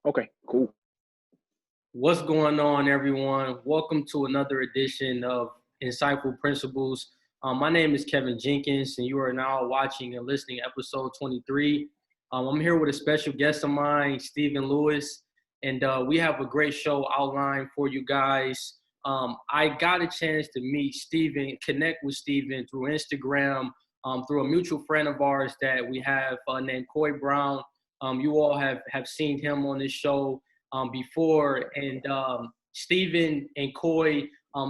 Okay, cool. What's going on, everyone? Welcome to another edition of Insightful Principles. My name is Kevin Jenkins, and you are now watching and listening to episode 23. I'm here with a special guest of mine, Stephen Lewis, and we have a great show outlined for you guys. I got a chance to meet Stephen, connect with Stephen through Instagram, through a mutual friend of ours that we have named Coy Brown. You all have seen him on this show before. And Stephen and Coy,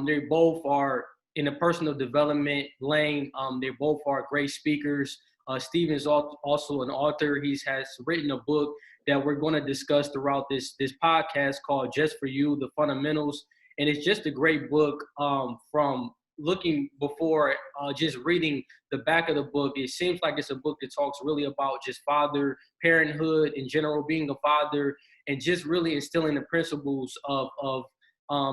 they both are in the personal development lane. They both are great speakers. Stephen is also an author. He has written a book that we're going to discuss throughout this podcast called Just For You, The Fundamentals. And it's just a great book from looking before just reading the back of the book. It seems like it's a book that talks really about just father, parenthood in general, being a father, and just really instilling the principles of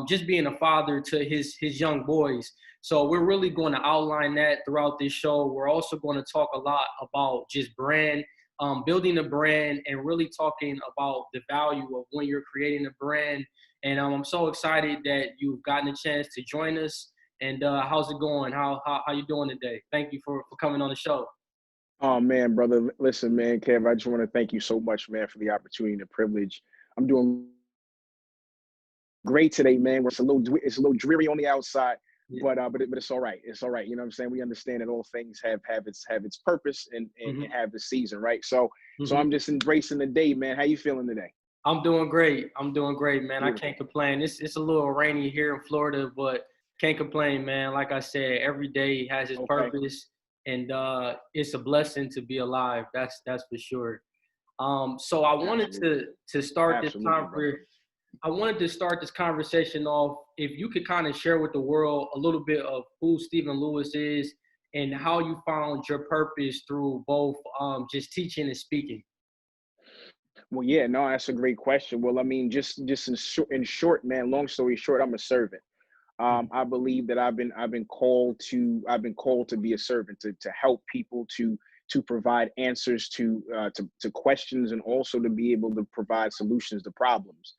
just being a father to his young boys. So we're really going to outline that throughout this show. We're also going to talk a lot about just brand, building a brand, and really talking about the value of when you're creating a brand. And I'm so excited that you've gotten a chance to join us. And how's it going? How you doing today? Thank you for coming on the show. Oh man, brother. Listen, man, Kev, I just want to thank you so much, man, for the opportunity and the privilege. I'm doing great today, man. It's a little dreary on the outside, Yeah. but it's all right. It's all right. You know what I'm saying? We understand that all things have its purpose and Mm-hmm. have the season, right? So Mm-hmm. I'm just embracing the day, man. How you feeling today? I'm doing great. I'm doing great, man. I Beautiful. can't complain. It's a little rainy here in Florida, but can't complain, man. Like I said, every day has its Okay. purpose, and it's a blessing to be alive. That's for sure. So I wanted Absolutely. to start this Absolutely, brother. conversation. I wanted to start this conversation off. If you could kind of share with the world a little bit of who Stephen Lewis is and how you found your purpose through both just teaching and speaking. Well, yeah, no, that's a great question. Well, I mean, just in short, man. Long story short, I'm a servant. I believe that I've been called to be a servant, to help people, to provide answers to questions, and also to be able to provide solutions to problems.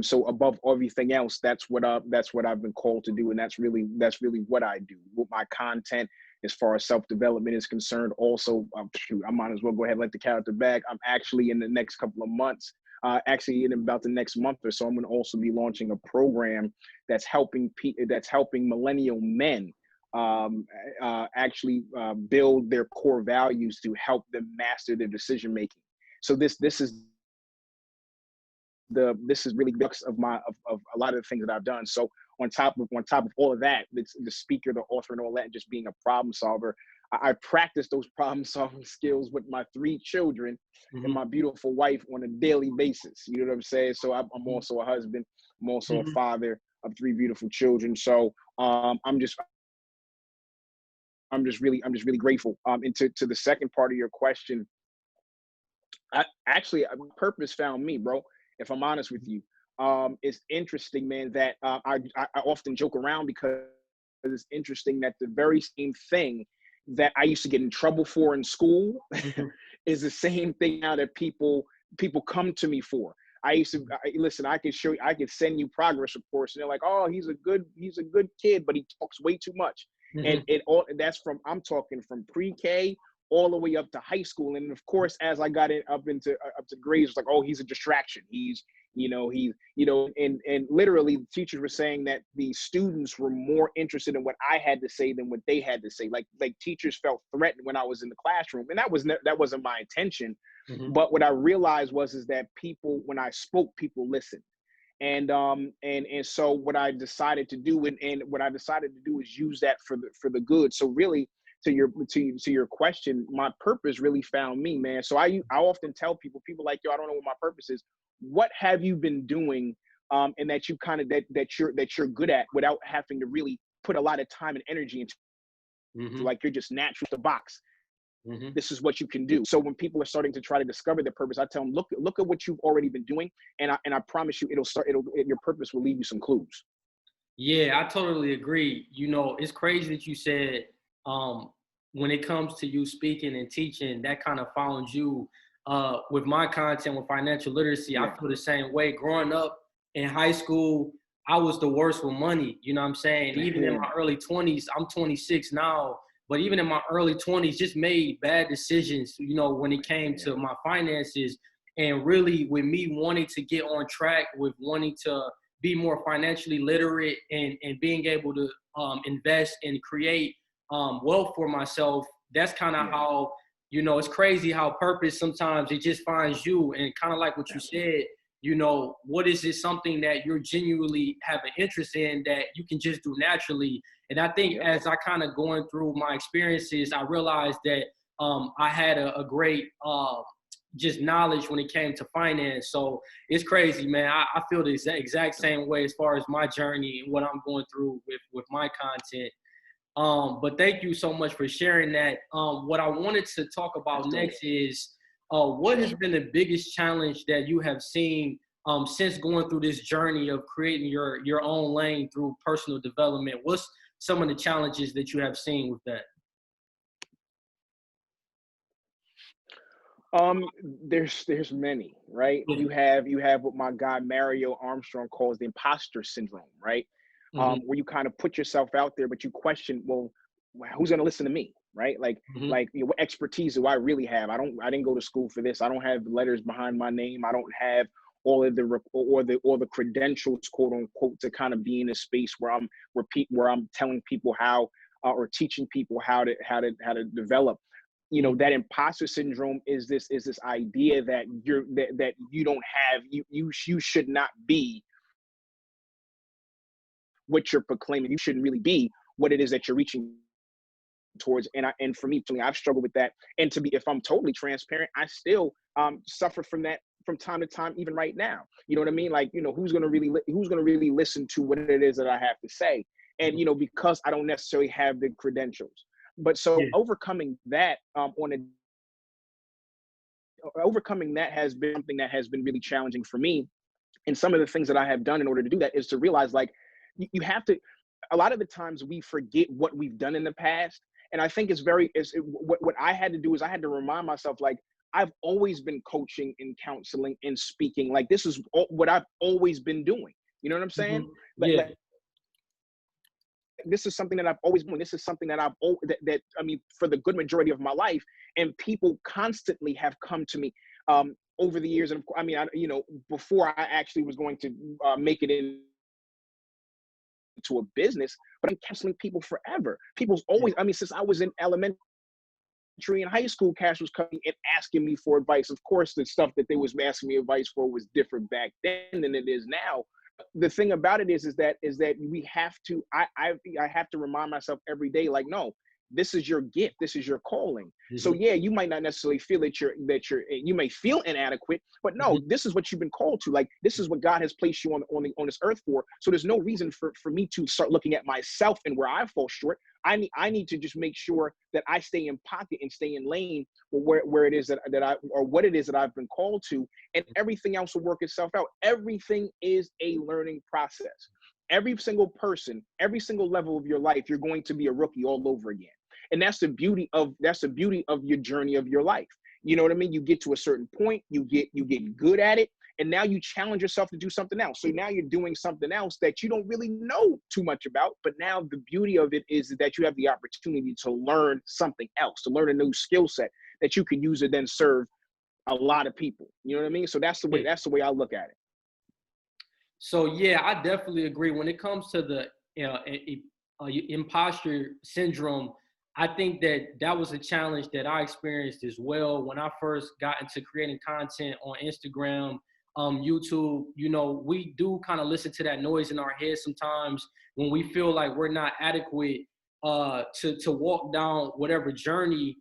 So above everything else, that's what I've been called to do, and that's really what I do. With my content, as far as self development is concerned, also, shoot, I might as well go ahead and let the cat out the bag. I'm actually in the next couple of months. Actually, in about the next month or so, I'm going to also be launching a program that's helping millennial men actually build their core values to help them master their decision making. So this is really the crux of a lot of the things that I've done. So on top of all of that, the speaker, the author, and all that, and just being a problem solver, I practice those problem solving skills with my three children and Mm-hmm. my beautiful wife on a daily basis. You know what I'm saying? So I'm Mm-hmm. also a husband. I'm also a Mm-hmm. father of three beautiful children. So I'm just really grateful. And to the second part of your question, purpose found me, bro. If I'm honest with you, it's interesting, man, that I often joke around because it's interesting that the very same thing that I used to get in trouble for in school Mm-hmm. is the same thing now that people come to me for. Listen. I could send you progress reports, and they're like, "Oh, he's a good kid, but he talks way too much." And Mm-hmm. it all I'm talking from pre-K all the way up to high school. And of course, as I got up to grades, it's like, oh, he's a distraction. And literally the teachers were saying that the students were more interested in what I had to say than what they had to say. Like teachers felt threatened when I was in the classroom, and that wasn't my intention. Mm-hmm. But what I realized is that people, when I spoke, people listened. And so what I decided to do, is use that for the good. So really, to your question, my purpose really found me, man. So I often tell people like, yo, I don't know what my purpose is. What have you been doing, and that you kind of that you're good at without having to really put a lot of time and energy into, Mm-hmm. like, you're just natural to box. Mm-hmm. This is what you can do. So when people are starting to try to discover their purpose, I tell them, look at what you've already been doing, and I promise you, your purpose will leave you some clues. Yeah, I totally agree. It's crazy that you said um, when it comes to you speaking and teaching, that kind of found you. with my content with financial literacy. I feel the same way. Growing up in high school, I was the worst with money. You know what I'm saying? Even in my early 20s, I'm 26 now, but even in my early 20s, just made bad decisions, you know, when it came to my finances. And really with me wanting to get on track with wanting to be more financially literate and being able to invest and create wealth for myself, that's kind of how, you know, it's crazy how purpose sometimes it just finds you. And kind of like what you said, you know, what is it something that you're genuinely have an interest in that you can just do naturally? And I think as I kind of going through my experiences, I realized that I had a great just knowledge when it came to finance. So it's crazy, man. I feel the exact same way as far as my journey and what I'm going through with my content. But thank you so much for sharing that. What I wanted to talk about next is what has been the biggest challenge that you have seen since going through this journey of creating your own lane through personal development? What's some of the challenges that you have seen with that? There's many, right? You have what my guy Mario Armstrong calls the imposter syndrome, right? Where you kind of put yourself out there, but you question, well, who's going to listen to me, right? Like, you know, what expertise do I really have? I didn't go to school for this. I don't have letters behind my name. I don't have all of the credentials, quote unquote, to kind of be in a space where I'm telling people how or teaching people how to develop. You know, that imposter syndrome is this idea that you don't have, you should not be what you're proclaiming. You shouldn't really be what it is that you're reaching towards. And for me, I've struggled with that. And if I'm totally transparent, I still suffer from that from time to time, even right now. You know what I mean? Like, you know, who's gonna really listen to what it is that I have to say? And you know, because I don't necessarily have the credentials. But so overcoming that has been something that has been really challenging for me. And some of the things that I have done in order to do that is to realize, like, you have to, a lot of the times we forget what we've done in the past. And I think what I had to do is I had to remind myself, like, I've always been coaching and counseling and speaking. Like, this is what I've always been doing. You know what I'm saying? Like, this is something that I've always been doing. This is something that I mean, for the good majority of my life. And people constantly have come to me over the years. And I mean, you know, before I actually was going to make it into a business, but I'm counseling people forever. People's always, I mean, since I was in elementary and high school, Cash was coming and asking me for advice. Of course, the stuff that they was asking me advice for was different back then than it is now. The thing about it is that we have to, I have to remind myself every day, like, no, this is your gift. This is your calling. So yeah, you might not necessarily feel that you may feel inadequate, but no, this is what you've been called to. Like, this is what God has placed you on this earth for. So there's no reason for me to start looking at myself and where I fall short. I need to just make sure that I stay in pocket and stay in lane where it is that what it is that I've been called to, and everything else will work itself out. Everything is a learning process. Every single person, every single level of your life, you're going to be a rookie all over again. And that's the beauty of your journey of your life. You know what I mean? You get to a certain point, you get good at it, and now you challenge yourself to do something else. So now you're doing something else that you don't really know too much about, but now the beauty of it is that you have the opportunity to learn something else, to learn a new skill set that you can use to then serve a lot of people. You know what I mean? So that's the way I look at it. So yeah, I definitely agree. When it comes to the imposter syndrome, I think that was a challenge that I experienced as well when I first got into creating content on Instagram, YouTube. You know, we do kind of listen to that noise in our head sometimes when we feel like we're not adequate to walk down whatever journey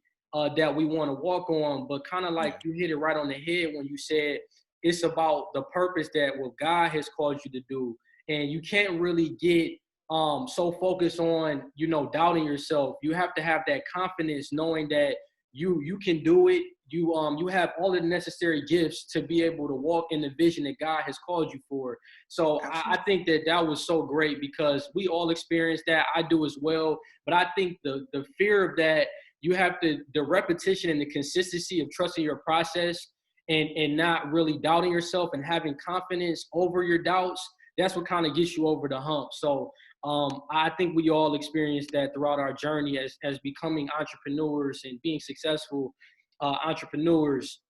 that we want to walk on. But kind of like you hit it right on the head when you said it's about the purpose that what God has called you to do, and you can't really get so focused on, you know, doubting yourself. You have to have that confidence knowing that you can do it. You have all the necessary gifts to be able to walk in the vision that God has called you for. So I think that was so great because we all experience that. I do as well. But I think the fear of that, you have to, the repetition and the consistency of trusting your process and not really doubting yourself and having confidence over your doubts, that's what kind of gets you over the hump. So I think we all experience that throughout our journey as becoming entrepreneurs and being successful entrepreneurs.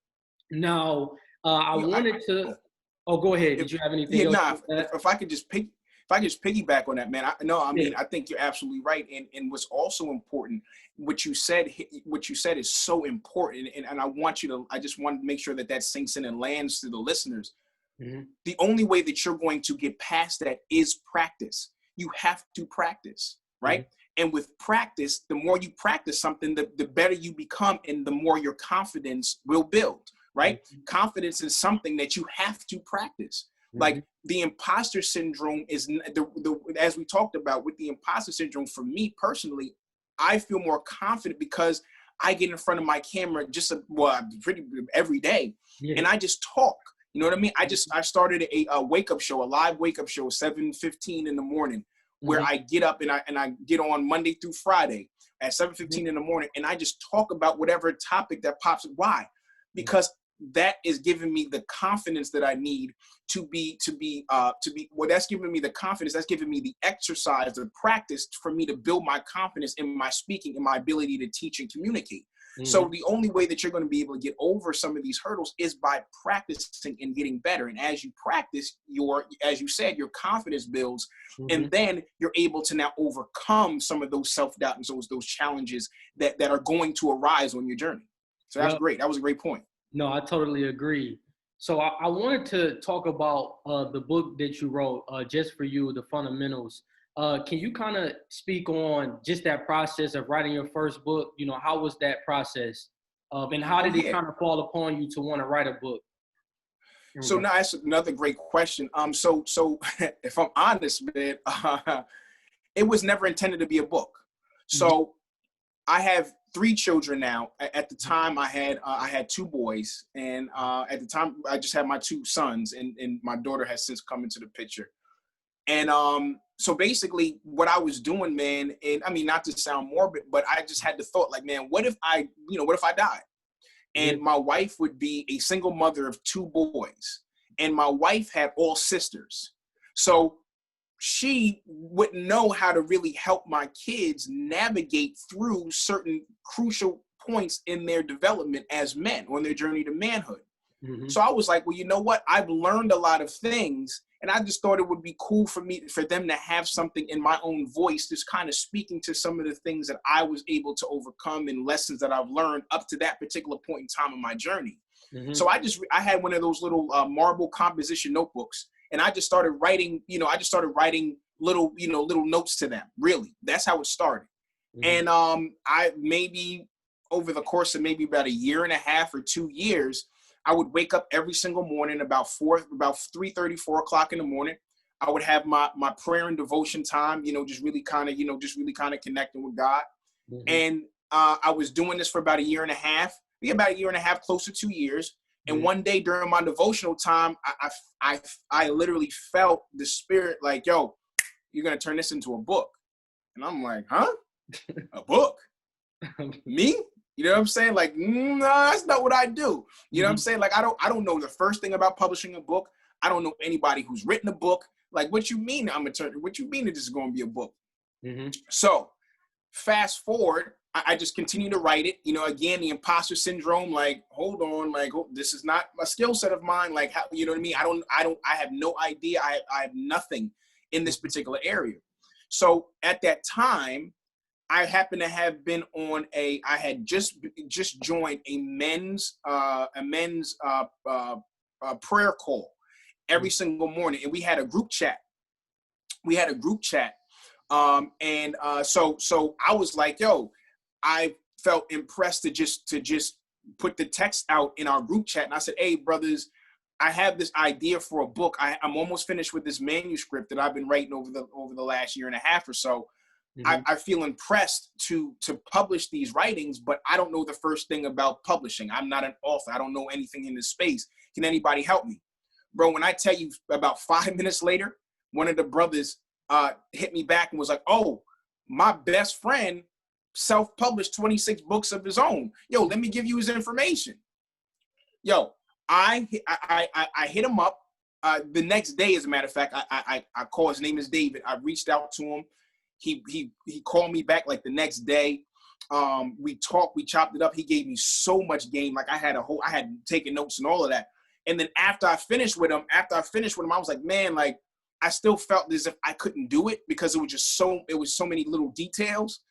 Now, I wanted to. Oh, go ahead. Did you have anything else? If I could just piggyback on that, man. I think you're absolutely right. And what's also important, what you said is so important. And I just want to make sure that sinks in and lands to the listeners. Mm-hmm. The only way that you're going to get past that is practice. You have to practice, right? Mm-hmm. And with practice, the more you practice something, the better you become and the more your confidence will build, right? Mm-hmm. Confidence is something that you have to practice. Mm-hmm. Like the imposter syndrome is as we talked about with the imposter syndrome, for me personally, I feel more confident because I get in front of my camera pretty every day, and I just talk. You know what I mean? I started a wake-up show, a live wake-up show, 7:15 in the morning, where I get up and I get on Monday through Friday at 7:15 in the morning, and I just talk about whatever topic that pops up. Why? Because that is giving me the confidence that I need to be that's giving me the confidence, that's giving me the exercise, the practice for me to build my confidence in my speaking and my ability to teach and communicate. Mm-hmm. So the only way that you're going to be able to get over some of these hurdles is by practicing and getting better. And as you practice, as you said, your confidence builds, mm-hmm. and then you're able to now overcome some of those self-doubt and those challenges that are going to arise on your journey. So that's great. That was a great point. No, I totally agree. So I wanted to talk about the book that you wrote, Just For You, The Fundamentals. Can you kind of speak on just that process of writing your first book? You know, how was that process? And how did it kind of fall upon you to want to write a book? So now that's another great question. So if I'm honest, man, it was never intended to be a book. So mm-hmm. I have 3 children now. At the time, I had 2 boys, and at the time, I just had my 2 sons, and my daughter has since come into the picture. And so basically, what I was doing, man, and I mean, not to sound morbid, but I just had the thought, like, man, what if I died? And my wife would be a single mother of 2 boys, and my wife had all sisters, so she wouldn't know how to really help my kids navigate through certain crucial points in their development as men on their journey to manhood. Mm-hmm. So I was like, well, you know what? I've learned a lot of things, and I just thought it would be cool for them to have something in my own voice, just kind of speaking to some of the things that I was able to overcome and lessons that I've learned up to that particular point in time in my journey. Mm-hmm. So I had one of those little marble composition notebooks, and I just started writing, little notes to them. Really, that's how it started. Mm-hmm. And I maybe over the course of maybe about 1.5 years or 2 years, I would wake up every single morning about 3:30, 4 o'clock in the morning. I would have my prayer and devotion time, just really kind of connecting with God. Mm-hmm. And I was doing this for about 1.5 years, about 1.5 years, close to 2 years. And one day during my devotional time, I literally felt the Spirit like, yo, you're going to turn this into a book. And I'm like, huh? A book? Me? You know what I'm saying? Like, no, that's not what I do. You know what I'm saying? Like, I don't know the first thing about publishing a book. I don't know anybody who's written a book. Like, what you mean what you mean that this is going to be a book? Mm-hmm. So fast forward, I just continue to write it. Again, the imposter syndrome, like, hold on, like, this is not a skill set of mine. Like, how, you know what I mean? I have no idea. I have nothing in this particular area. So at that time, I happen to have been on I had just joined a men's prayer call every single morning, and we had a group chat. So I was like, yo, I felt impressed to just put the text out in our group chat, and I said, hey, brothers, I have this idea for a book. I'm almost finished with this manuscript that I've been writing over the last 1.5 years or so. Mm-hmm. I feel impressed to publish these writings, but I don't know the first thing about publishing. I'm not an author. I don't know anything in this space. Can anybody help me? Bro, when I tell you about 5 minutes later, one of the brothers hit me back and was like, oh, my best friend self-published 26 books of his own. Yo, let me give you his information. Yo, I hit him up the next day. As a matter of fact, I call. His name is David. I reached out to him. He called me back like the next day. We talked, we chopped it up. He gave me so much game. Like I had taken notes and all of that. And then after I finished with him, I was like, man, like I still felt as if I couldn't do it because it was so many little details.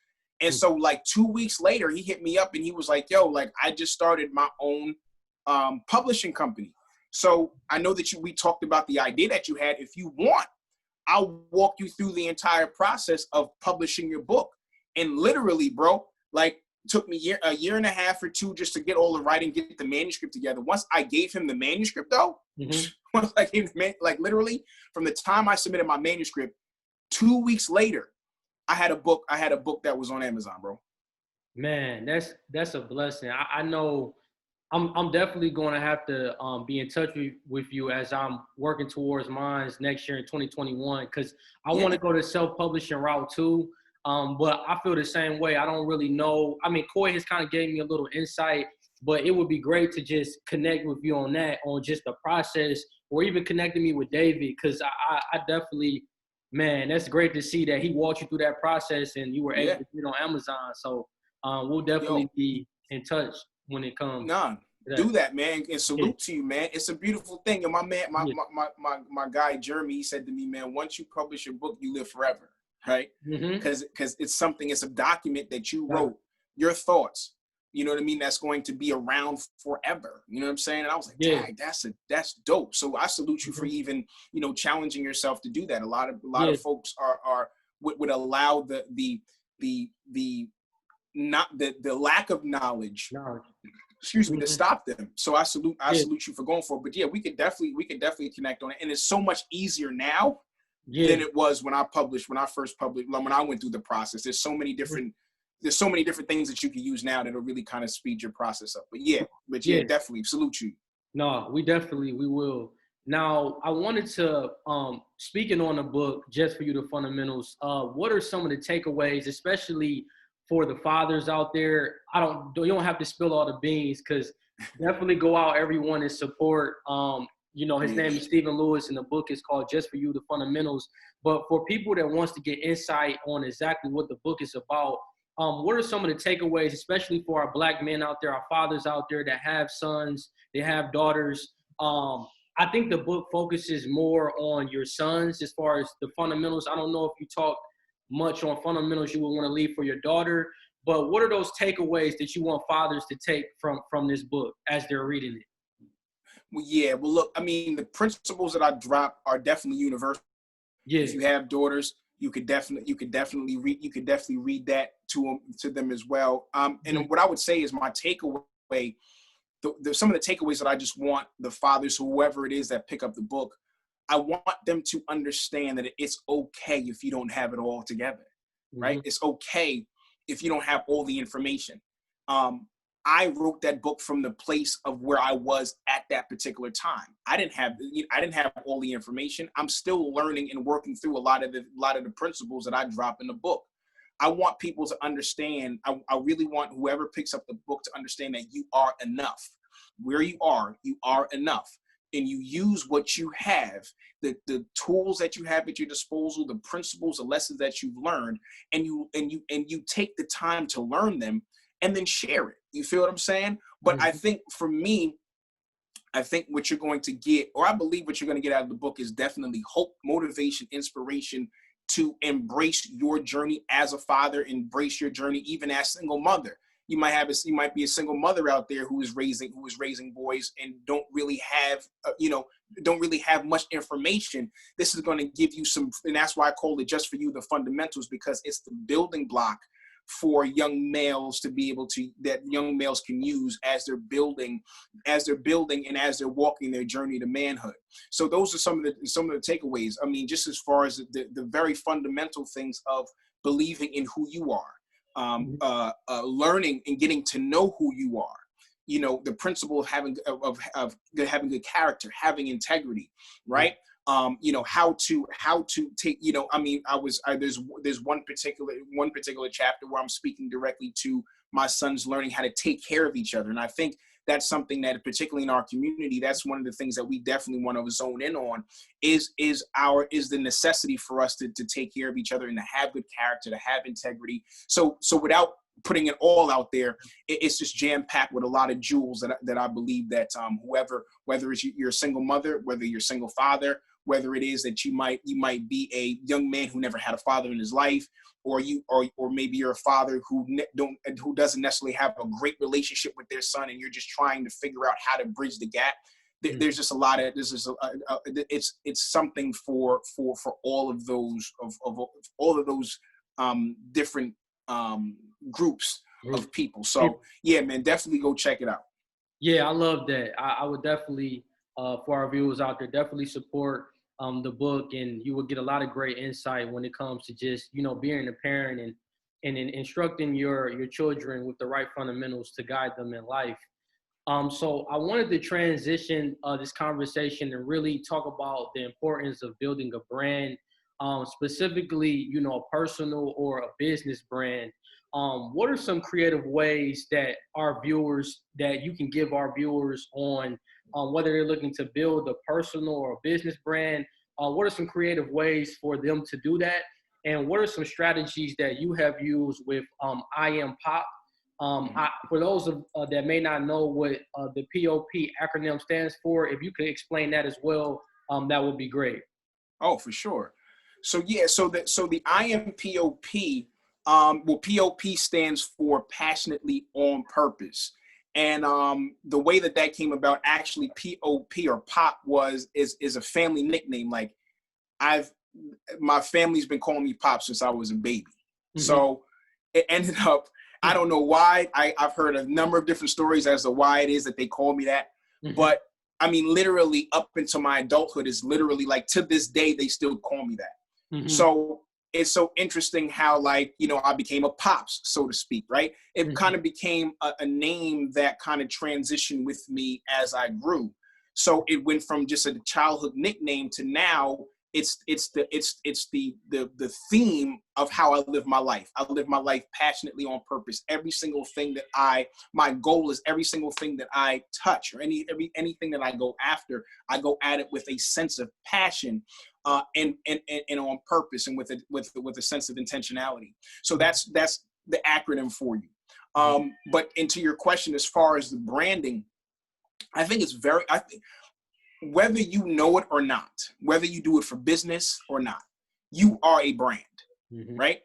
And so like 2 weeks later, he hit me up and he was like, yo, like I just started my own publishing company. So I know that we talked about the idea that you had. If you want, I'll walk you through the entire process of publishing your book. And literally, bro, like took me a year and a half or two just to get all the writing, get the manuscript together. Once I gave him the manuscript though, like literally from the time I submitted my manuscript, 2 weeks later, I had a book that was on Amazon, bro. Man, that's a blessing. I know I'm definitely going to have to be in touch with you as I'm working towards mine next year in 2021, because I want to go the self-publishing route too. But I feel the same way. I don't really know. I mean, Coy has kind of gave me a little insight, but it would be great to just connect with you on that, on just the process, or even connecting me with David, because I definitely, man, that's great to see that he walked you through that process and you were able to get on Amazon. So we'll definitely be in touch when it comes. Do that, man, and salute to you, man. It's a beautiful thing. And my man, my guy Jeremy, he said to me, man, once you publish your book, you live forever, right? Because it's a document that you wrote, your thoughts. You know what I mean? That's going to be around forever. You know what I'm saying? And I was like, dang, that's dope. So I salute you for even, challenging yourself to do that. A lot of folks would allow the lack of knowledge. To stop them. So I salute you for going for it. But yeah, we could definitely connect on it. And it's so much easier now than it was when I first published, when I went through the process. There's so many different things that you can use now that'll really kind of speed your process up. But definitely salute you. No, we will. Now, I wanted to, speaking on the book, Just for You, the Fundamentals, what are some of the takeaways, especially for the fathers out there? You don't have to spill all the beans, because definitely go out, everyone, and support. His name is Stephen Lewis, and the book is called Just for You, the Fundamentals. But for people that wants to get insight on exactly what the book is about, what are some of the takeaways, especially for our Black men out there, our fathers out there that have sons, they have daughters? I think the book focuses more on your sons as far as the fundamentals. I don't know if you talk much on fundamentals you would want to leave for your daughter, but what are those takeaways that you want fathers to take from this book as they're reading it? Well, look, I mean, the principles that I drop are definitely universal. If you have daughters, you could definitely read that to them as well. And what I would say is my takeaway, some of the takeaways that I just want the fathers, whoever it is that pick up the book, I want them to understand that it's okay if you don't have it all together, right? It's okay if you don't have all the information. I wrote that book from the place of where I was at that particular time. I didn't have all the information. I'm still learning and working through a lot of the principles that I drop in the book. I want people to understand. I really want whoever picks up the book to understand that you are enough. Where you are enough. And you use what you have, the tools that you have at your disposal, the principles, the lessons that you've learned, and you take the time to learn them and then share it. You feel what I'm saying? But I think for me, what you're going to get, or I believe what you're going to get out of the book, is definitely hope, motivation, inspiration to embrace your journey as a father, embrace your journey even as a single mother. You might be a single mother out there who is raising boys and don't really have much information. This is going to give you some, and that's why I call it Just for You, the Fundamentals, because it's the building block for young males to be able to, that young males can use as they're building and as they're walking their journey to manhood. So those are some of the takeaways. I mean, just as far as the very fundamental things of believing in who you are. Learning and getting to know who you are, the principle of having good character, having integrity, right? How to take, there's one particular chapter where I'm speaking directly to my sons learning how to take care of each other. And I think that's something that, particularly in our community, that's one of the things that we definitely want to zone in on is the necessity for us to take care of each other and to have good character, to have integrity. So without putting it all out there, it's just jam-packed with a lot of jewels that I believe that whether it's you're a single mother, whether you're a single father, whether it is that you might be a young man who never had a father in his life, or maybe you're a father who doesn't necessarily have a great relationship with their son, and you're just trying to figure out how to bridge the gap. There's just a lot of it's something for all of those different groups of people. So yeah, man, definitely go check it out. Yeah, I love that. I would definitely, for our viewers out there, definitely support the book, and you will get a lot of great insight when it comes to just, being a parent and instructing your children with the right fundamentals to guide them in life. So I wanted to transition this conversation and really talk about the importance of building a brand, specifically, a personal or a business brand. What are some creative ways that you can give our viewers on whether they're looking to build a personal or a business brand? What are some creative ways for them to do that? And what are some strategies that you have used with I Am Pop? For those that may not know what the POP acronym stands for, if you could explain that as well, that would be great. Oh, for sure. So yeah, so the I Am POP, POP stands for passionately on purpose. And the way that came about, actually, POP or Pop is a family nickname. Like my family's been calling me Pop since I was a baby. Mm-hmm. So it ended up, I don't know why. I've heard a number of different stories as to why it is that they call me that. Mm-hmm. But I mean, literally up into my adulthood is literally like, to this day, they still call me that. Mm-hmm. So it's so interesting how, I became a Pops, so to speak, right? It mm-hmm. kind of became a name that kind of transitioned with me as I grew. So it went from just a childhood nickname to now it's the theme of how I live my life. I live my life passionately on purpose. Every single thing my goal is every single thing that I touch, or anything that I go after, I go at it with a sense of passion, and on purpose, and with a sense of intentionality. So that's the acronym for you. But into your question, as far as the branding, I think whether you know it or not, whether you do it for business or not, you are a brand, mm-hmm. right?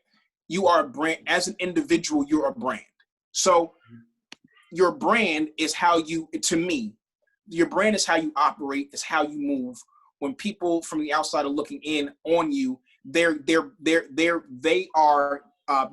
You are a brand. As an individual, you're a brand. So your brand is your brand is how you operate, is how you move. When people from the outside are looking in on you, they are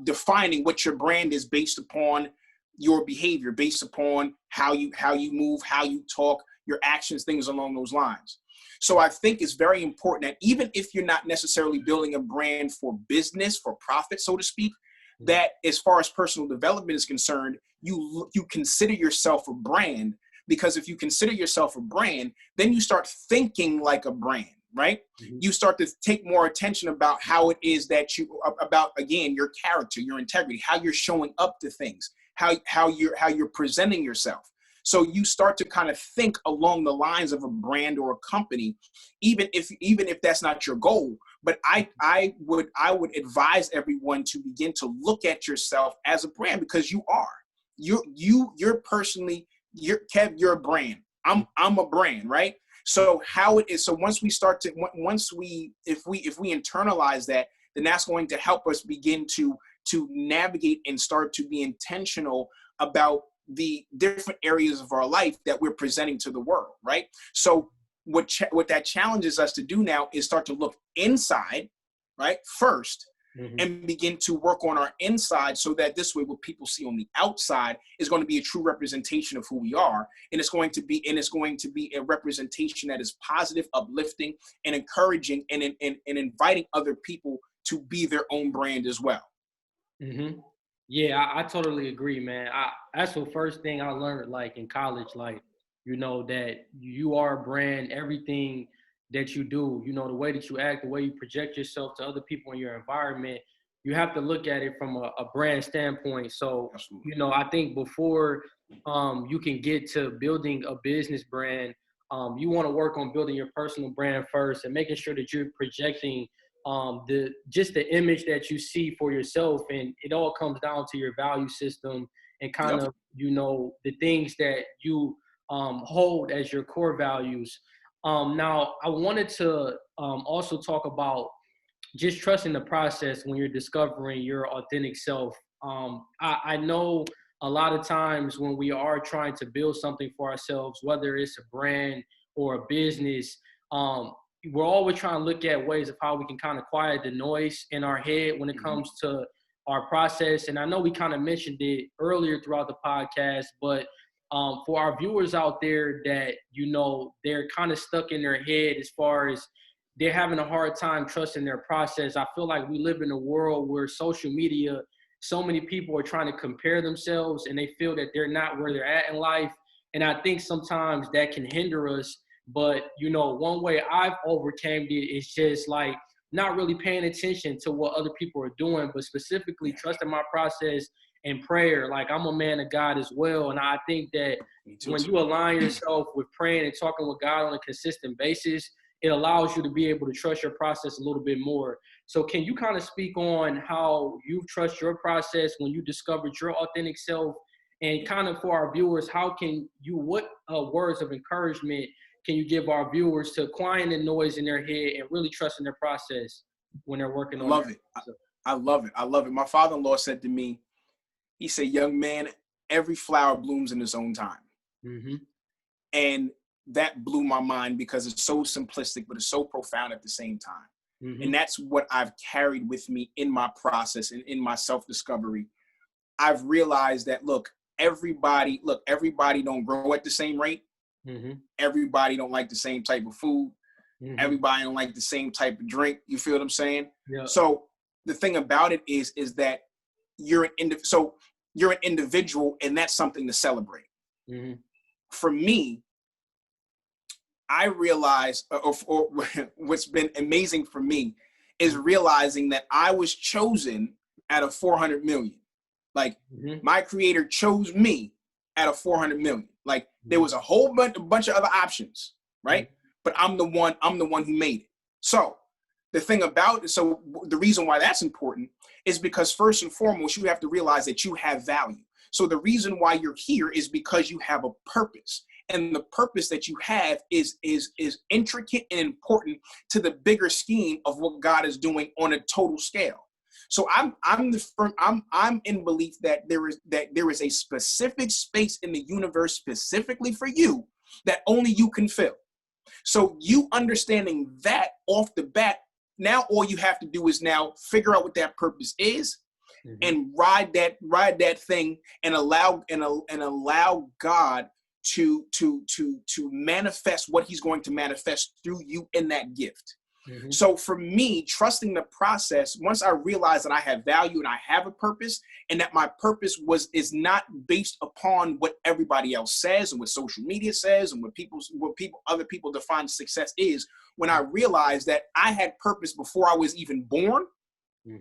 defining what your brand is based upon your behavior, based upon how you move, how you talk, your actions, things along those lines. So I think it's very important that even if you're not necessarily building a brand for business, for profit, so to speak, that as far as personal development is concerned, you consider yourself a brand. Because if you consider yourself a brand, then you start thinking like a brand, right? Mm-hmm. You start to take more attention about how it is that about, again, your character, your integrity, how you're showing up to things, how you're presenting yourself. So you start to kind of think along the lines of a brand or a company, even if that's not your goal. But I would advise everyone to begin to look at yourself as a brand, because you are. You're personally, Kev, you're a brand. I'm a brand, right? So how it is. So if we internalize that, then that's going to help us begin to navigate and start to be intentional about the different areas of our life that we're presenting to the world, right? So what that challenges us to do now is start to look inside, right, first, mm-hmm. and begin to work on our inside, so that this way what people see on the outside is going to be a true representation of who we are, and it's going to be a representation that is positive, uplifting, and encouraging, and inviting other people to be their own brand as well. Mm-hmm. Yeah, I totally agree, man. That's the first thing I learned, in college, that you are a brand. Everything that you do, the way that you act, the way you project yourself to other people in your environment, you have to look at it from a brand standpoint. So, Absolutely. you know, I think before you can get to building a business brand, you want to work on building your personal brand first and making sure that you're projecting the image that you see for yourself. And it all comes down to your value system and kind of, you know, the things that you hold as your core values. Now, I wanted to also talk about just trusting the process when you're discovering your authentic self. I know a lot of times when we are trying to build something for ourselves, whether it's a brand or a business, we're always trying to look at ways of how we can kind of quiet the noise in our head when it comes to our process. And I know we kind of mentioned it earlier throughout the podcast, but for our viewers out there that, you know, they're kind of stuck in their head as far as they're having a hard time trusting their process. I feel like we live in a world where social media, so many people are trying to compare themselves and they feel that they're not where they're at in life. And I think sometimes that can hinder us. But, you know, one way I've overcame it is just like not really paying attention to what other people are doing, but specifically trusting my process and prayer. Like, I'm a man of God as well. And I think that when you align yourself with praying and talking with God on a consistent basis, it allows you to be able to trust your process a little bit more. So can you kind of speak on how you trust your process when you discovered your authentic self? And kind of for our viewers, what words of encouragement can you give our viewers to quiet the noise in their head and really trust in their process when they're working on it? I love it. I love it. My father-in-law said to me, he said, young man, every flower blooms in its own time. Mm-hmm. And that blew my mind because it's so simplistic, but it's so profound at the same time. Mm-hmm. And that's what I've carried with me in my process and in my self-discovery. I've realized that, look, everybody don't grow at the same rate. Mm-hmm. Everybody don't like the same type of food. Mm-hmm. Everybody don't like the same type of drink. You feel what I'm saying? Yeah. So the thing about it is that you're an individual, and that's something to celebrate. Mm-hmm. For me, I realized, or what's been amazing for me is realizing that I was chosen out of 400 million. Like, my creator chose me out of 400 million. Like, there was a whole bunch of other options, right? But I'm the one who made it. So the reason why that's important is because first and foremost, you have to realize that you have value. So the reason why you're here is because you have a purpose. And the purpose that you have is intricate and important to the bigger scheme of what God is doing on a total scale. So I'm in belief that there is a specific space in the universe specifically for you that only you can fill. So you understanding that off the bat, now all you have to do is now figure out what that purpose is, and ride that thing and allow God to manifest what he's going to manifest through you in that gift. So for me, trusting the process, once I realized that I have value and I have a purpose, and that my purpose is not based upon what everybody else says and what social media says and what other people define success is, when I realized that I had purpose before I was even born,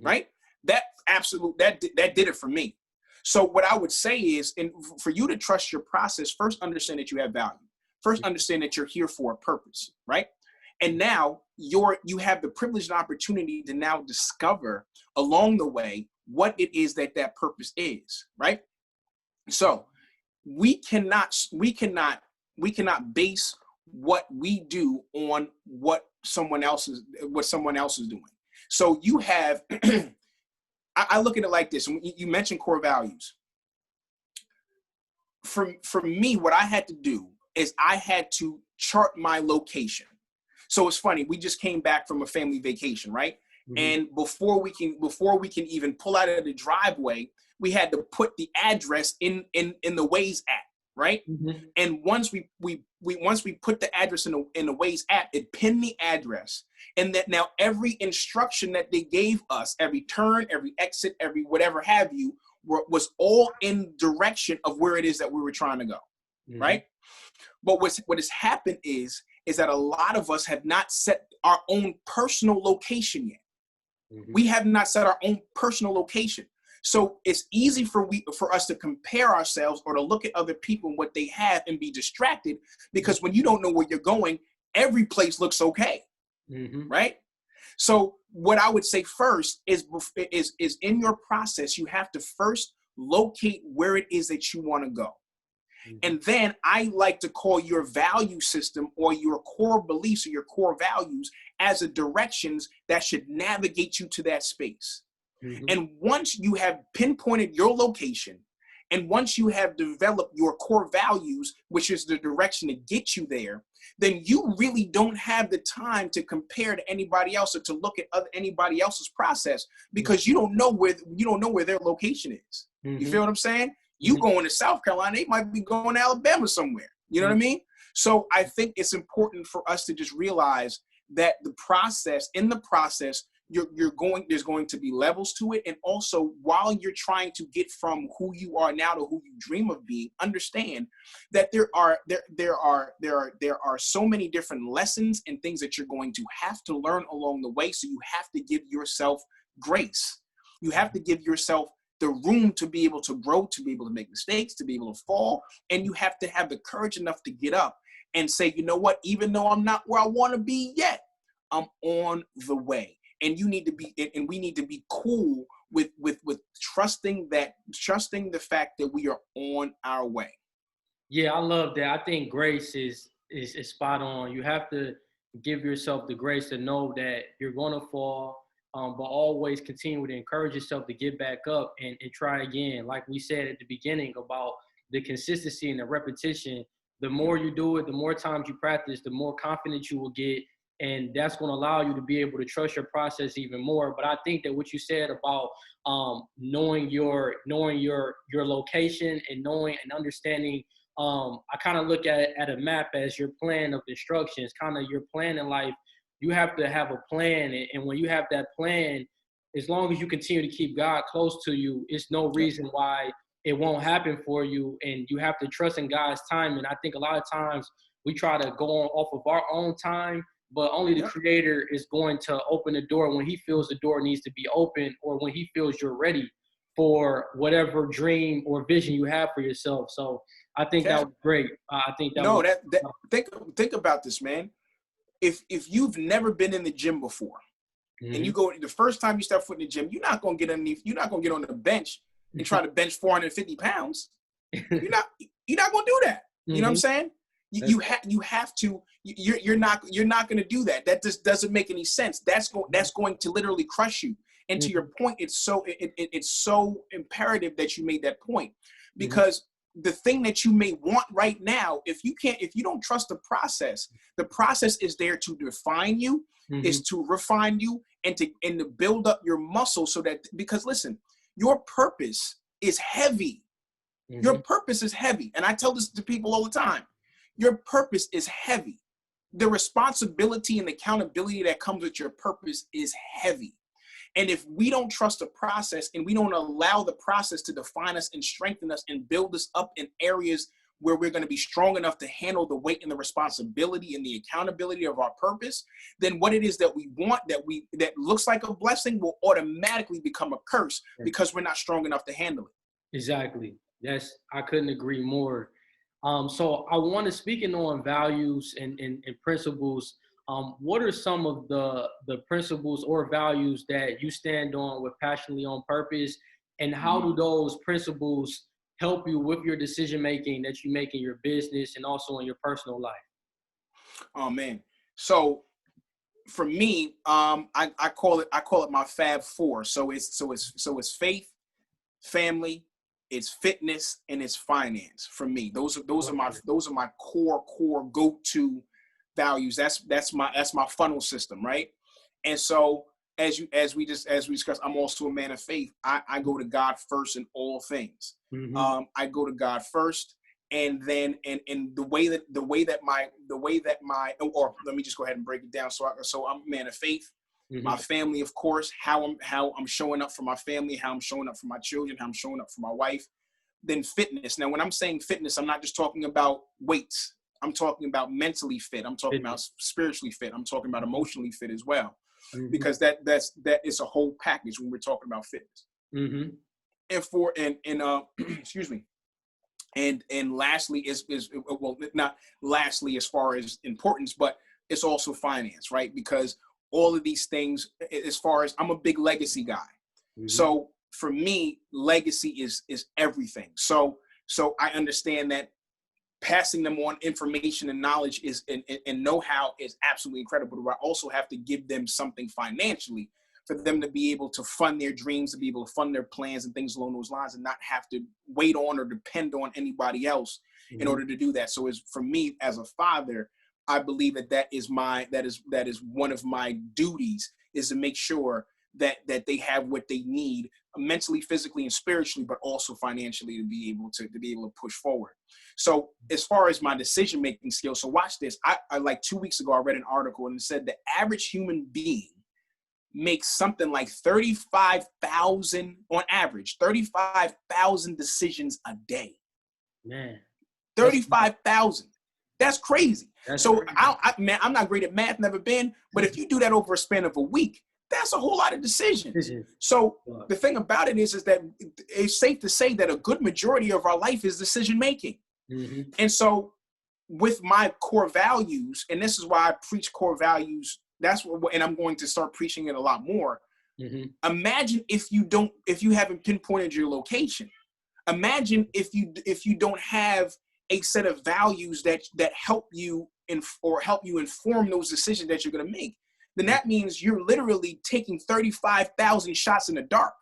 right? That did it for me. So what I would say is, and for you to trust your process, first understand that you have value. First understand that you're here for a purpose, right? And now you have the privilege and opportunity to now discover along the way what it is that purpose is, right? So we cannot base what we do on what someone else is doing. So you have I look at it like this, and you mentioned core values. For me, what I had to do is I had to chart my location. So it's funny, we just came back from a family vacation, right? And before we can even pull out of the driveway, we had to put the address in the Waze app, right? And once we put the address in the Waze app, it pinned the address. And that now every instruction that they gave us, every turn, every exit, every whatever have you, was all in direction of where it is that we were trying to go, right? But what has happened is that a lot of us have not set our own personal location yet, We have not set our own personal location. So it's easy for us to compare ourselves or to look at other people and what they have and be distracted, because when you don't know where you're going, every place looks okay, right? So what I would say first is in your process, you have to first locate where it is that you want to go. And then I like to call your value system or your core beliefs or your core values as a directions that should navigate you to that space. And once you have pinpointed your location, and once you have developed your core values, which is the direction to get you there, then you really don't have the time to compare to anybody else or to look at anybody else's process, because you don't know where their location is. You feel what I'm saying? You going to South Carolina, they might be going to Alabama somewhere. You know what I mean? So I think it's important for us to just realize that in the process, there's going to be levels to it. And also, while you're trying to get from who you are now to who you dream of being, understand that there are so many different lessons and things that you're going to have to learn along the way. So you have to give yourself grace. You have to give yourself the room to be able to grow, to be able to make mistakes, to be able to fall. And you have to have the courage enough to get up and say, you know what, even though I'm not where I want to be yet, I'm on the way. And we need to be cool with trusting the fact that we are on our way. Yeah, I love that. I think grace is spot on. You have to give yourself the grace to know that you're going to fall, but always continue to encourage yourself to get back up and try again. Like we said at the beginning about the consistency and the repetition, the more you do it, the more times you practice, the more confident you will get. And that's going to allow you to be able to trust your process even more. But I think that what you said about knowing your location and knowing and understanding, I kind of look at a map as your plan of instructions, kind of your plan in life. You have to have a plan. And when you have that plan, as long as you continue to keep God close to you, it's no reason why it won't happen for you. And you have to trust in God's time. And I think a lot of times we try to go on off of our own time, but only the Creator is going to open the door when he feels the door needs to be open, or when he feels you're ready for whatever dream or vision you have for yourself. So I think that was great. I think think about this, man. If you've never been in the gym before, and you go the first time you step foot in the gym, you're not going to get on the bench and try to bench 450 pounds. You're not going to do that. You know what I'm saying? You have to. You're not going to do that. That just doesn't make any sense. That's going to literally crush you. And to your point, it's so imperative that you made that point, because the thing that you may want right now, if you don't trust the process is there to define you, is to refine you, and to build up your muscle, so that, because listen, your purpose is heavy. Your purpose is heavy. And I tell this to people all the time. Your purpose is heavy. The responsibility and accountability that comes with your purpose is heavy. And if we don't trust the process and we don't allow the process to define us and strengthen us and build us up in areas where we're going to be strong enough to handle the weight and the responsibility and the accountability of our purpose, then what it is that we want, that looks like a blessing, will automatically become a curse, because we're not strong enough to handle it. Exactly. I couldn't agree more. So I want to, speaking on values and principles, what are some of the principles or values that you stand on with passionately on purpose, and how do those principles help you with your decision-making that you make in your business and also in your personal life? Oh man. So for me, I call it my Fab Four. So it's faith, family, it's fitness, and it's finance. For me, those are my core go-to values. That's my funnel system, right? And so as we discussed, I'm also a man of faith. I go to God first in all things. I go to God first, and then and the way that my or let me just go ahead and break it down. So I'm a man of faith. My family, of course, how I'm showing up for my family, how I'm showing up for my children, how I'm showing up for my wife. Then fitness. Now, when I'm saying fitness, I'm not just talking about weights. I'm talking about mentally fit. I'm talking about spiritually fit. I'm talking about emotionally fit as well, because that is a whole package when we're talking about fitness. And excuse me. And lastly is well, not lastly as far as importance, but it's also finance, right? Because all of these things, as far as I'm a big legacy guy. So for me, legacy is everything. So I understand that passing them on information and knowledge is and know-how is absolutely incredible. But I also have to give them something financially for them to be able to fund their dreams, to be able to fund their plans and things along those lines, and not have to wait on or depend on anybody else in order to do that. So as for me as a father, I believe that is one of my duties, is to make sure that they have what they need mentally, physically, and spiritually, but also financially to be able to push forward. So as far as my decision-making skills, so watch this. I like 2 weeks ago, I read an article and it said the average human being makes something like 35,000 on average, 35,000 decisions a day. Man, 35,000. That's crazy. So crazy. I'm not great at math, never been, but if you do that over a span of a week, that's a whole lot of decisions. So the thing about it is that it's safe to say that a good majority of our life is decision making. And so with my core values, and this is why I preach core values, and I'm going to start preaching it a lot more. Imagine if you haven't pinpointed your location. Imagine if you don't have a set of values that help you inform those decisions that you're going to make. Then that means you're literally taking 35,000 shots in the dark.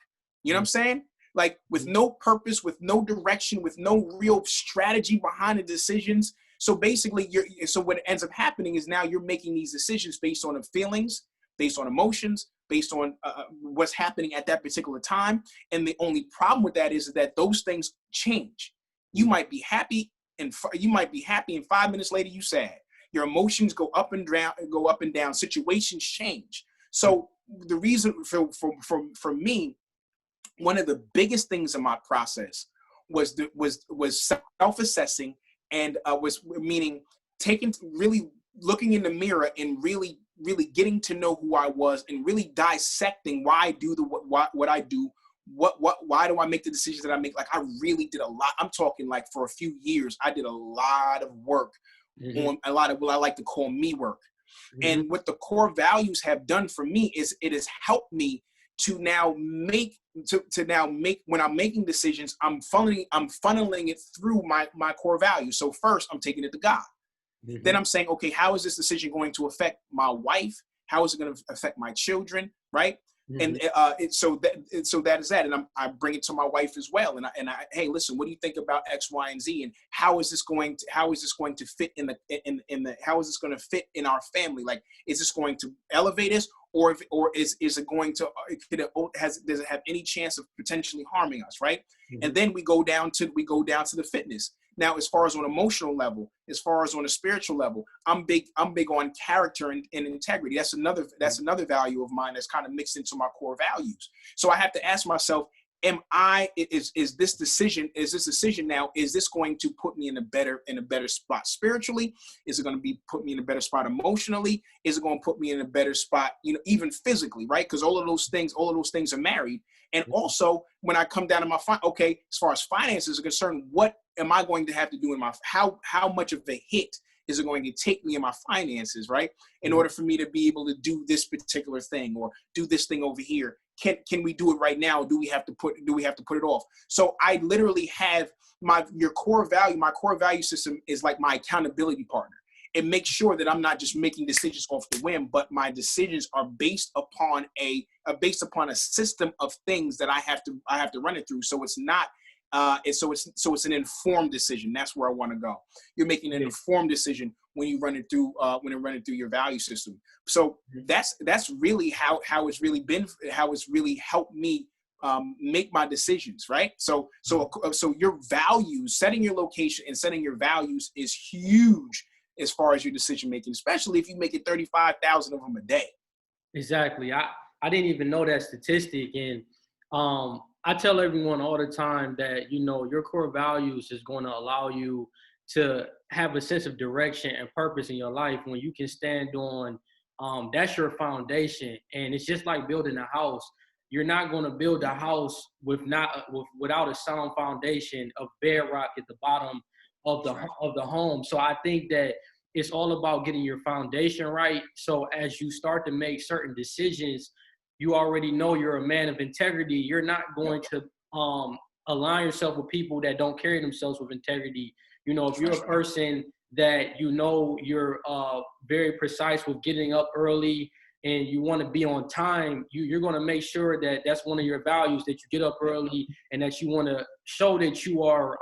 You know what I'm saying? Like with no purpose, with no direction, with no real strategy behind the decisions. So basically, so what ends up happening is now you're making these decisions based on feelings, based on emotions, based on what's happening at that particular time. And the only problem with that is that those things change. You might be happy, and 5 minutes later you sad. Your emotions go up and down. Situations change. So the reason for me, one of the biggest things in my process was self-assessing, and was meaning really looking in the mirror and really getting to know who I was, and really dissecting why I do what I do. Why do I make the decisions that I make? Like I really did a lot. I'm talking like for a few years, I did a lot of work on a lot of what I like to call me work. And what the core values have done for me is it has helped me to now make when I'm making decisions, I'm funneling it through my core values. So first I'm taking it to God. Then I'm saying, okay, how is this decision going to affect my wife? How is it going to affect my children? Right. And so that is that. And I bring it to my wife as well. And I, hey, listen, what do you think about X, Y, and Z? And how is this going to fit how is this going to fit in our family? Like, is this going to elevate us, or is it going to, does it have any chance of potentially harming us? Right. And then we go down to the fitness. Now, as far as on an emotional level, as far as on a spiritual level, I'm big on character and integrity. That's another value of mine that's kind of mixed into my core values. So I have to ask myself, is this decision now, is this going to put me in a better spot spiritually? Is it going to put me in a better spot emotionally? Is it going to put me in a better spot, even physically, right? Because all of those things are married. And also when I come down to as far as finances are concerned, what am I going to have to do in how much of a hit is it going to take me in my finances, right? In order for me to be able to do this particular thing or do this thing over here. Can we do it right now? Or do we have to put it off? So I literally have my core value system is like my accountability partner. It makes sure that I'm not just making decisions off the whim, but my decisions are based upon a system of things that I have to run it through. So it's not so it's an informed decision. That's where I want to go. You're making an informed decision when you run it through your value system. So that's really how it's really helped me make my decisions, right? So your values, setting your location and setting your values is huge as far as your decision making, especially if you make it 35,000 of them a day. Exactly. I didn't even know that statistic, and I tell everyone all the time that your core values is going to allow you to have a sense of direction and purpose in your life when you can stand on that's your foundation. And it's just like building a house. You're not going to build a house without a sound foundation of bedrock at the bottom of the home. So I think that it's all about getting your foundation right. So as you start to make certain decisions, you already know you're a man of integrity. You're not going to align yourself with people that don't carry themselves with integrity. You know, if you're a person that you know you're very precise with getting up early and you want to be on time, you're going to make sure that that's one of your values, that you get up early and that you want to show that you are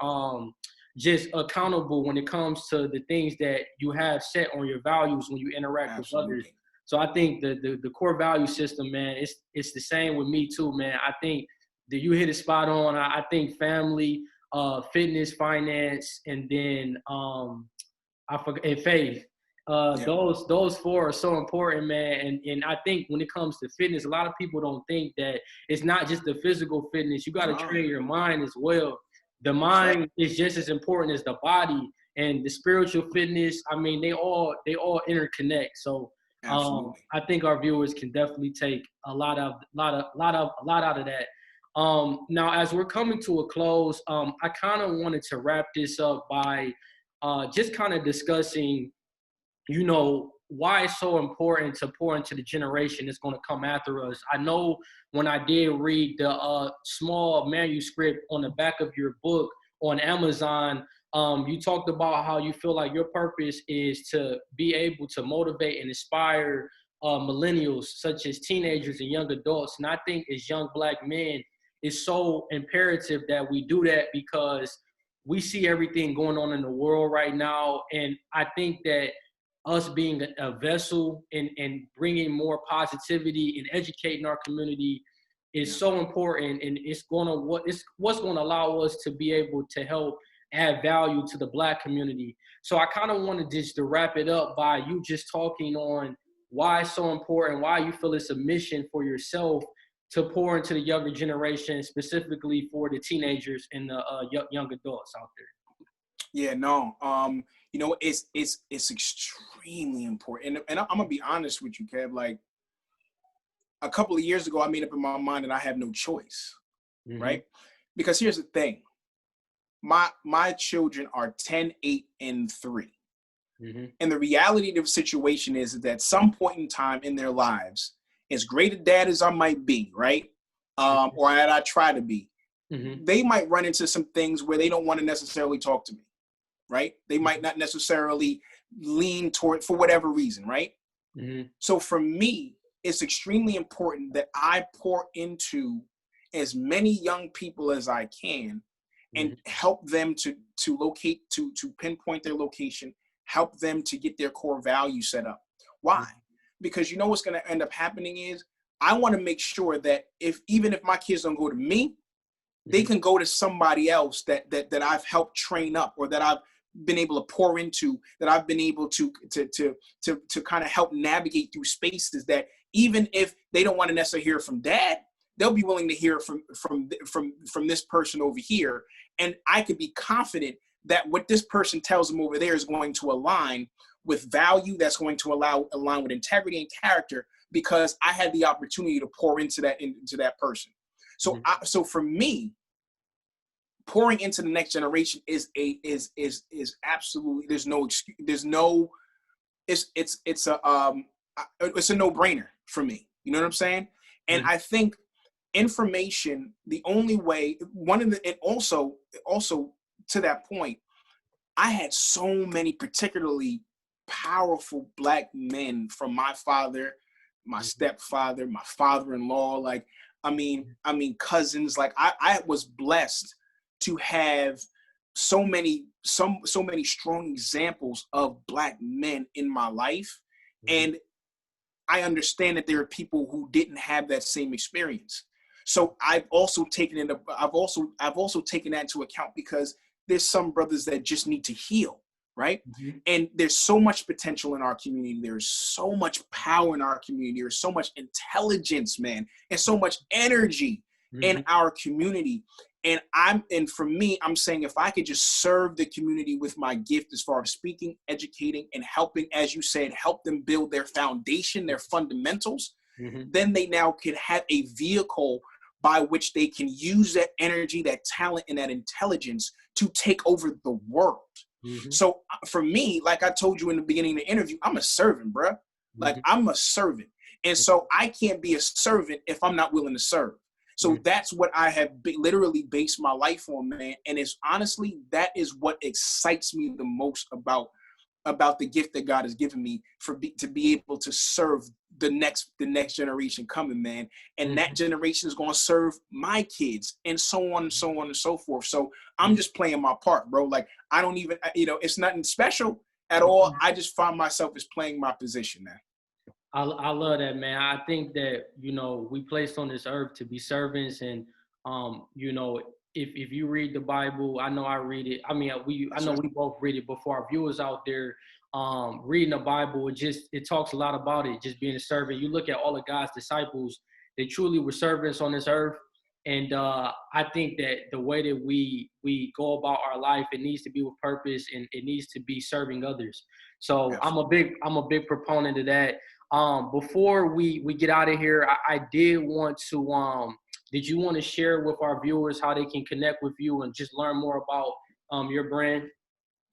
just accountable when it comes to the things that you have set on your values when you interact with others. So I think the core value system, man, it's the same with me too, man. I think that you hit it spot on. I think family, fitness, finance, and then and faith. Those four are so important, man. And I think when it comes to fitness, a lot of people don't think that it's not just the physical fitness. You got to train your mind as well. The mind is just as important as the body, and the spiritual fitness. I mean, they all interconnect. So I think our viewers can definitely take a lot out of that. Now, as we're coming to a close, I kind of wanted to wrap this up by just kind of discussing, you know, why it's so important to pour into the generation that's going to come after us. I know when I did read the small manuscript on the back of your book on Amazon, you talked about how you feel like your purpose is to be able to motivate and inspire millennials, such as teenagers and young adults. And I think as young Black men, it's so imperative that we do that, because we see everything going on in the world right now. And I think that us being a vessel and bringing more positivity and educating our community is so important. And it's what's going to allow us to be able to help add value to the Black community. So I kind of wanted just to wrap it up by you just talking on why it's so important, why you feel it's a mission for yourself to pour into the younger generation, specifically for the teenagers and the young adults out there. Yeah, no. You know, it's extremely important. And I'm gonna be honest with you, Kev. Like, a couple of years ago, I made up in my mind that I have no choice, right? Because here's the thing. My children are 10, 8, and 3. And the reality of the situation is that at some point in time in their lives, as great a dad as I might be, right? Or that I try to be, they might run into some things where they don't want to necessarily talk to me, right? They might not necessarily lean toward, for whatever reason, right? So for me, it's extremely important that I pour into as many young people as I can and help them to locate, to pinpoint their location, help them to get their core values set up. Why? Because you know what's going to end up happening is I want to make sure that even if my kids don't go to me, they can go to somebody else that I've helped train up, or that I've been able to pour into, that I've been able to kind of help navigate through spaces that even if they don't want to necessarily hear from dad, they'll be willing to hear from this person over here. And I could be confident that what this person tells them over there is going to align with value, that's going to align with integrity and character, because I had the opportunity to pour into that person. So so for me, pouring into the next generation is absolutely, there's no excuse, it's a no-brainer for me. You know what I'm saying? And I think information, the only way, and also to that point, I had so many particularly powerful Black men, from my father, my stepfather, my father-in-law, like, I mean, cousins. Like, I was blessed to have so many strong examples of Black men in my life. And I understand that there are people who didn't have that same experience. So I've also taken that into account, because there's some brothers that just need to heal, right? And there's so much potential in our community. There's so much power in our community. There's so much intelligence, man, and so much energy in our community. And for me, I'm saying if I could just serve the community with my gift as far as speaking, educating, and helping, as you said, help them build their foundation, their fundamentals, then they now can have a vehicle by which they can use that energy, that talent, and that intelligence to take over the world. So for me, like I told you in the beginning of the interview, I'm a servant, bruh. Like I'm a servant. And so I can't be a servant if I'm not willing to serve. So that's what I have literally based my life on, man. And it's honestly, that is what excites me the most about the gift that God has given me to be able to serve the next generation coming, man. And that generation is going to serve my kids, and so on and so on and so forth. So I'm just playing my part, bro. Like I don't even, it's nothing special at all. I just find myself as playing my position, man. I love that, man. I think that, we placed on this earth to be servants. And, if you read the Bible, I know I read it. I mean, we both read it, but for our viewers out there, reading the Bible, it talks a lot about it, just being a servant. You look at all of God's disciples, they truly were servants on this earth. And I think that the way that we go about our life, it needs to be with purpose, and it needs to be serving others. So absolutely. I'm a big proponent of that. Before we get out of here, I did want to, did you want to share with our viewers how they can connect with you and just learn more about your brand?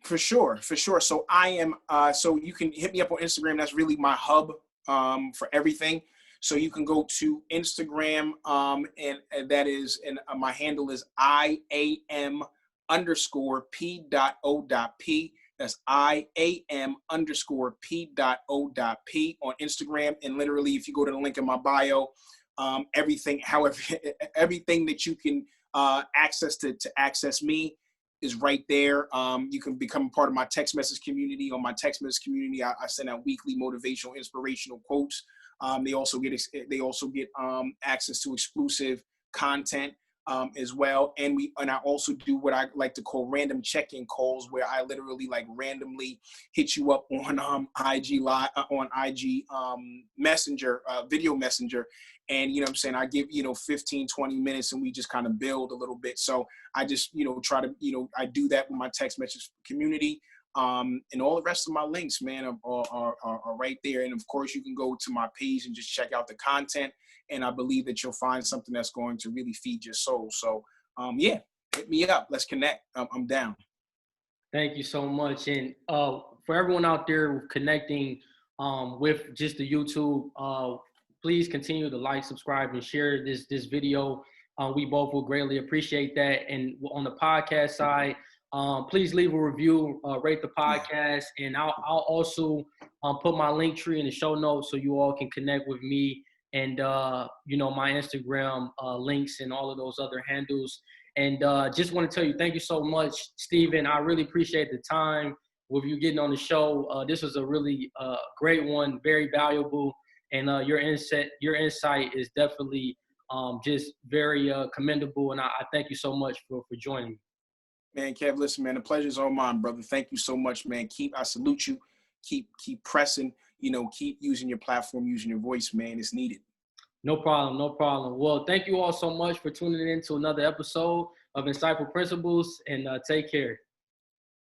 For sure. So I am, so you can hit me up on Instagram. That's really my hub for everything. So you can go to Instagram, and that is, and my handle is IAM_P.O.P. That's IAM_P.O.P. on Instagram. And literally, if you go to the link in my bio, everything that you can access to access me is right there. You can become a part of my text message community. On my text message community, I send out weekly motivational, inspirational quotes. They also get access to exclusive content as well. And I also do what I like to call random check-in calls, where I literally like randomly hit you up on IG Live, on IG Messenger, video messenger. And, you know what I'm saying, I give, 15, 20 minutes, and we just kind of build a little bit. So I just, try to, I do that with my text message community. And all the rest of my links, man, are right there. And of course, you can go to my page and just check out the content. And I believe that you'll find something that's going to really feed your soul. So, yeah, hit me up. Let's connect. I'm down. Thank you so much. And for everyone out there connecting with just the YouTube, please continue to like, subscribe, and share this video. We both will greatly appreciate that. And on the podcast side, please leave a review, rate the podcast, and I'll also put my link tree in the show notes so you all can connect with me and my Instagram links and all of those other handles. And just want to tell you, thank you so much, Stephen. I really appreciate the time with you getting on the show. This was a really great one, very valuable, and your insight is definitely just very commendable. And I thank you so much for joining me. Man, Kev, listen, man, the pleasure's all mine, brother. Thank you so much, man. I salute you. Keep pressing, keep using your platform, using your voice, man. It's needed. No problem. Well, thank you all so much for tuning in to another episode of Insightful Principles, and take care.